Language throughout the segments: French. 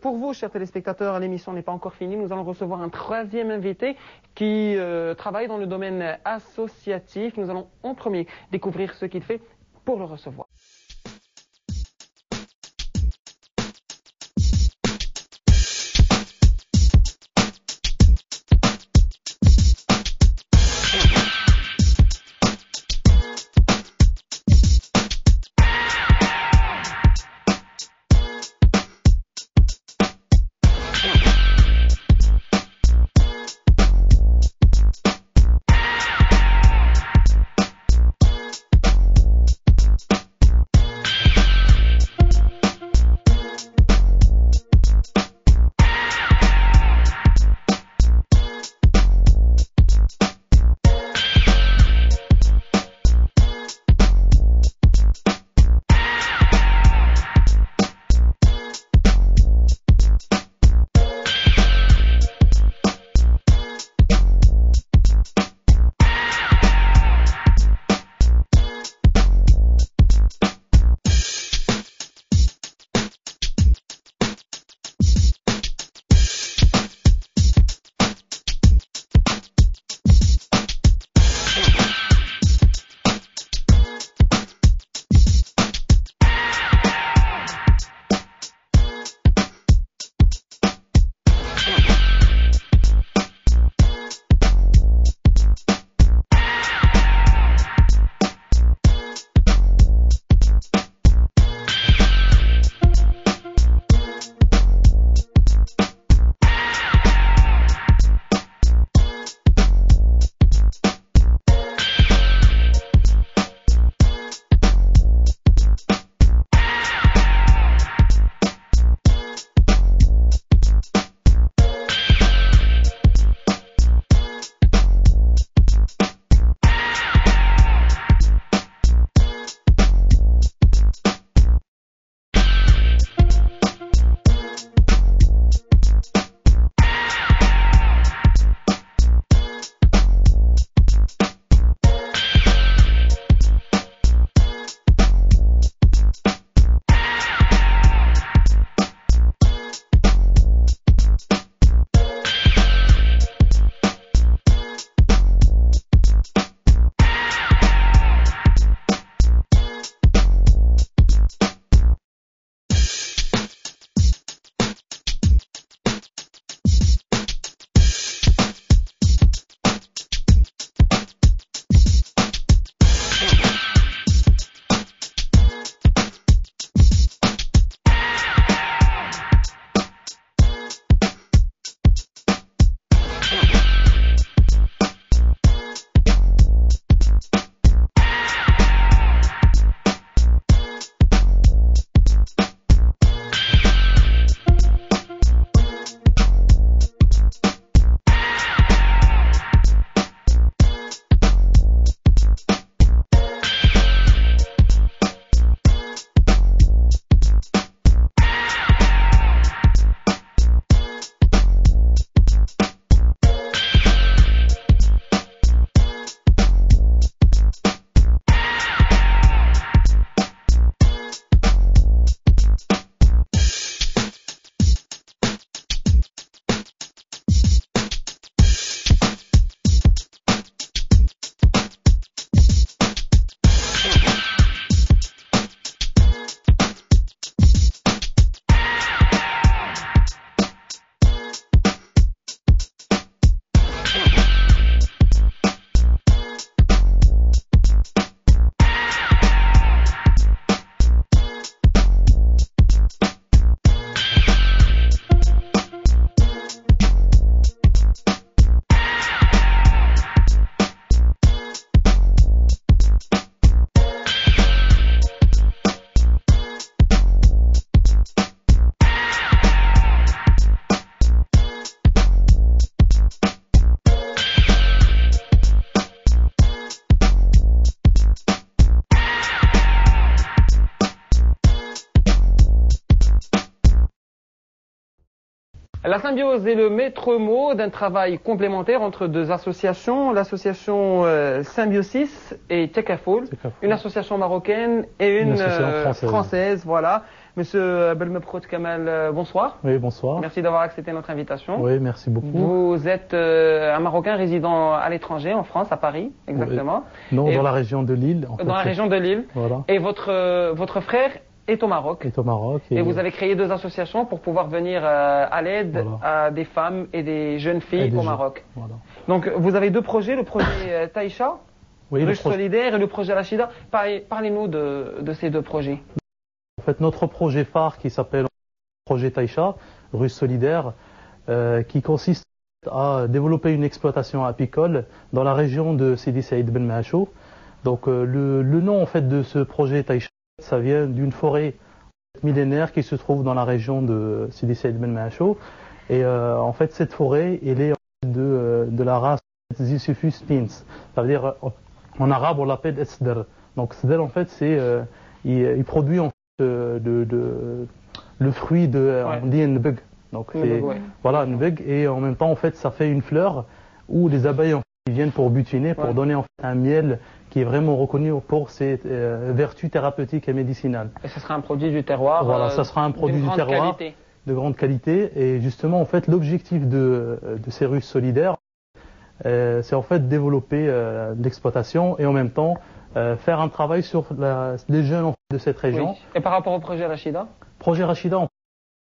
Pour vous, chers téléspectateurs, l'émission n'est pas encore finie. Nous allons recevoir un troisième invité qui travaille dans le domaine associatif. Nous allons en premier découvrir ce qu'il fait pour le recevoir. La symbiose est le maître mot d'un travail complémentaire entre deux associations, l'association Symbiosis et Tekafoul, une association marocaine et une française. Voilà. Monsieur Belmeprout Kamal, bonsoir. Oui, bonsoir. Merci d'avoir accepté notre invitation. Oui, merci beaucoup. Vous êtes un Marocain résidant à l'étranger, en France, à Paris, exactement. Oui. Non, dans la région de Lille. Dans la région de Lille. Voilà. Et votre frère est au Maroc. Est au Maroc. Et vous avez créé deux associations pour pouvoir venir à l'aide à des femmes et des jeunes filles au Maroc. Voilà. Donc, vous avez deux projets, le projet Taïcha, Ruche Solidaire, et le projet Rachida. Parlez-nous de ces deux projets. En fait, notre projet phare qui s'appelle projet Taïcha, Ruche Solidaire, qui consiste à développer une exploitation apicole dans la région de Sidi Saïd Ben Mahachou. Donc, le nom en fait de ce projet Taïcha, ça vient d'une forêt millénaire qui se trouve dans la région de Sidi Saïd Ben Mahachou. Et en fait, cette forêt, elle est de la race Zisufus spins. Ça veut dire, en arabe, on l'appelle Esder. Donc, Esder, en fait, c'est, il produit en fait, le fruit de, on dit Nbeg. Donc, c'est, voilà, Nbeg. Et en même temps, en fait, ça fait une fleur où les abeilles, en fait, viennent pour butiner, pour donner en fait un miel qui est vraiment reconnu pour ses vertus thérapeutiques et médicinales. Et ce sera un produit du terroir. Voilà, ça sera un produit du terroir de grande qualité. Et justement, en fait, l'objectif de ces ruches solidaires, c'est en fait développer l'exploitation et en même temps faire un travail sur les jeunes en fait, de cette région. Oui. Et par rapport au projet Rachida? Projet Rachida,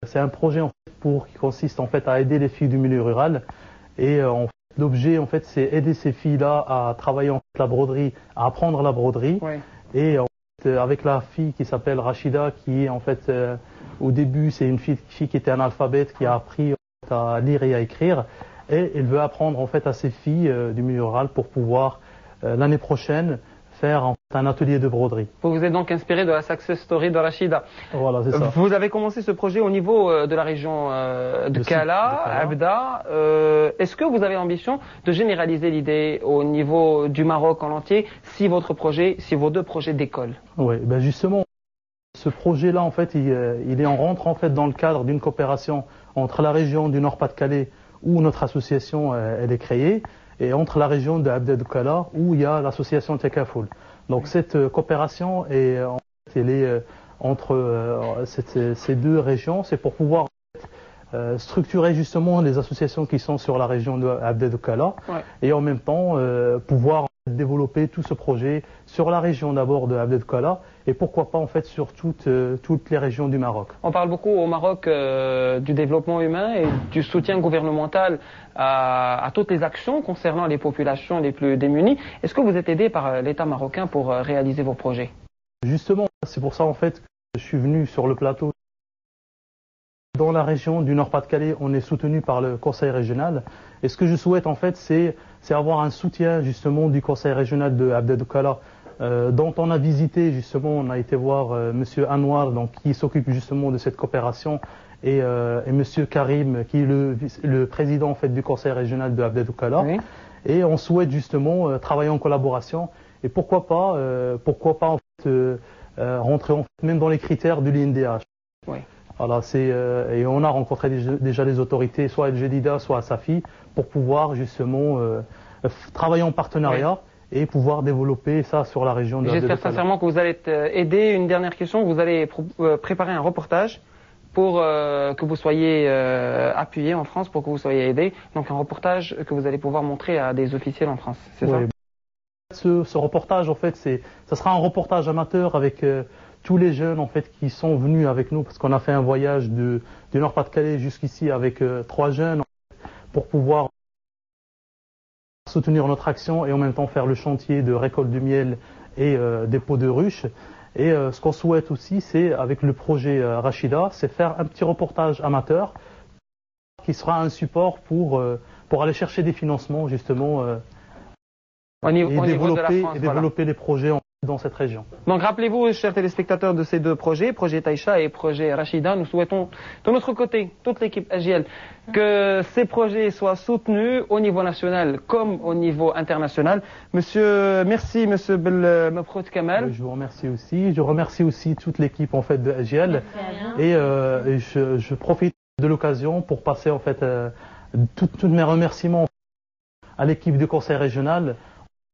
c'est un projet en fait, qui consiste en fait à aider les filles du milieu rural et l'objet, en fait, c'est aider ces filles-là à travailler en fait, la broderie, à apprendre la broderie. Oui. Et en fait, avec la fille qui s'appelle Rachida, qui est en fait, au début, c'est une fille qui était analphabète, qui a appris en fait, à lire et à écrire. Et elle veut apprendre en fait à ses filles du milieu rural pour pouvoir, l'année prochaine, faire en fait, un atelier de broderie. Vous vous êtes donc inspiré de la success story de Rachida. Voilà, c'est ça. Vous avez commencé ce projet au niveau de la région de Kala, Abda. Est-ce que vous avez l'ambition de généraliser l'idée au niveau du Maroc en entier si vos deux projets décollent? Oui, ben justement, ce projet-là, en fait, il est en rentre en fait dans le cadre d'une coopération entre la région du Nord-Pas-de-Calais où notre association elle est créée et entre la région de Abda Doukala où il y a l'association Tekafoul. Donc cette coopération est, en fait, elle est entre ces deux régions, c'est pour pouvoir structurer justement les associations qui sont sur la région de Abda Doukala et en même temps pouvoir développer tout ce projet sur la région d'abord de Abda Doukala et pourquoi pas en fait sur toutes les régions du Maroc. On parle beaucoup au Maroc du développement humain et du soutien gouvernemental à toutes les actions concernant les populations les plus démunies. Est-ce que vous êtes aidé par l'État marocain pour réaliser vos projets? Justement, c'est pour ça en fait que je suis venu sur le plateau. Dans la région du Nord-Pas-de-Calais, on est soutenu par le Conseil régional. Et ce que je souhaite en fait, c'est avoir un soutien justement du Conseil régional de Abda Doukala, dont on a visité justement, on a été voir Monsieur Anwar, donc qui s'occupe justement de cette coopération, et Monsieur Karim, qui est le président en fait du Conseil régional de Abda Doukala. Oui. Et on souhaite justement travailler en collaboration. Et pourquoi pas en fait, rentrer en fait, même dans les critères de l'INDH. Oui. Voilà, et on a rencontré déjà les autorités, soit El Jedida, soit Safi, pour pouvoir justement travailler en partenariat et pouvoir développer ça sur la région de J'espère sincèrement que vous allez aider. Une dernière question, vous allez préparer un reportage pour que vous soyez appuyé en France, pour que vous soyez aidé. Donc un reportage que vous allez pouvoir montrer à des officiels en France, c'est ça? Ce reportage, en fait, ça sera un reportage amateur avec tous les jeunes en fait qui sont venus avec nous parce qu'on a fait un voyage du Nord-Pas-de-Calais jusqu'ici avec 3 jeunes pour pouvoir soutenir notre action et en même temps faire le chantier de récolte du miel et dépôt de ruches. Et ce qu'on souhaite aussi, c'est avec le projet Rachida, c'est faire un petit reportage amateur qui sera un support pour aller chercher des financements justement et développer les projets dans cette région. Donc rappelez-vous, chers téléspectateurs, de ces deux projets, projet Taïcha et projet Rachida, nous souhaitons de notre côté, toute l'équipe AGL, que ces projets soient soutenus au niveau national comme au niveau international. Merci Monsieur Belmeprout Kamal. Je vous remercie aussi. Je remercie aussi toute l'équipe en fait de AGL et je profite de l'occasion pour passer en fait tous mes remerciements à l'équipe du conseil régional,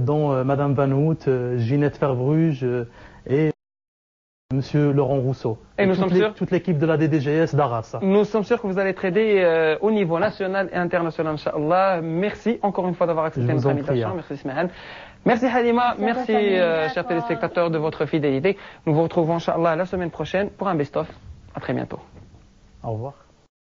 dont Madame Van Hout, Ginette Verbrugge et Monsieur Laurent Rousseau. Et nous sommes sûrs toute l'équipe de la DDGS d'Arras. Nous sommes sûrs que vous allez être aidés au niveau national et international, Inch'Allah. Merci encore une fois d'avoir accepté notre invitation. Merci Ismaël. Merci Halima. Merci chers téléspectateurs de votre fidélité. Nous vous retrouvons Inch'Allah la semaine prochaine pour un best-of. À très bientôt. Au revoir.